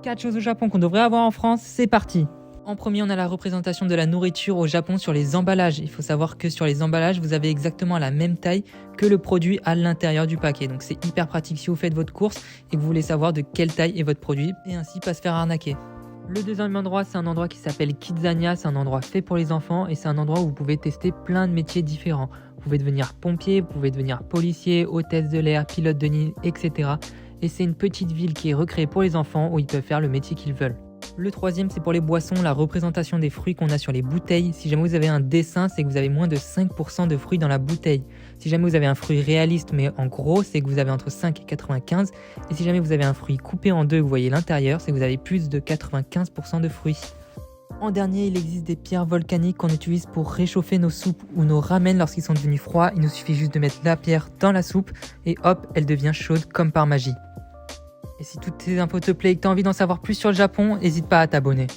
4 choses au Japon qu'on devrait avoir en France, c'est parti. En premier, on a la représentation de la nourriture au Japon sur les emballages. Il faut savoir que sur les emballages, vous avez exactement la même taille que le produit à l'intérieur du paquet. Donc c'est hyper pratique si vous faites votre course et que vous voulez savoir de quelle taille est votre produit et ainsi pas se faire arnaquer. Le deuxième endroit, c'est un endroit qui s'appelle Kidzania. C'est un endroit fait pour les enfants et c'est un endroit où vous pouvez tester plein de métiers différents. Vous pouvez devenir pompier, vous pouvez devenir policier, hôtesse de l'air, pilote de nuit, etc. Et c'est une petite ville qui est recréée pour les enfants où ils peuvent faire le métier qu'ils veulent. Le troisième, c'est pour les boissons, la représentation des fruits qu'on a sur les bouteilles. Si jamais vous avez un dessin, c'est que vous avez moins de 5% de fruits dans la bouteille. Si jamais vous avez un fruit réaliste, mais en gros, c'est que vous avez entre 5 et 95. Et si jamais vous avez un fruit coupé en deux, vous voyez l'intérieur, c'est que vous avez plus de 95% de fruits. En dernier, il existe des pierres volcaniques qu'on utilise pour réchauffer nos soupes ou nos ramen lorsqu'ils sont devenus froids. Il nous suffit juste de mettre la pierre dans la soupe et hop, elle devient chaude comme par magie. Et si toutes ces infos te plaisent et que tu as envie d'en savoir plus sur le Japon, n'hésite pas à t'abonner.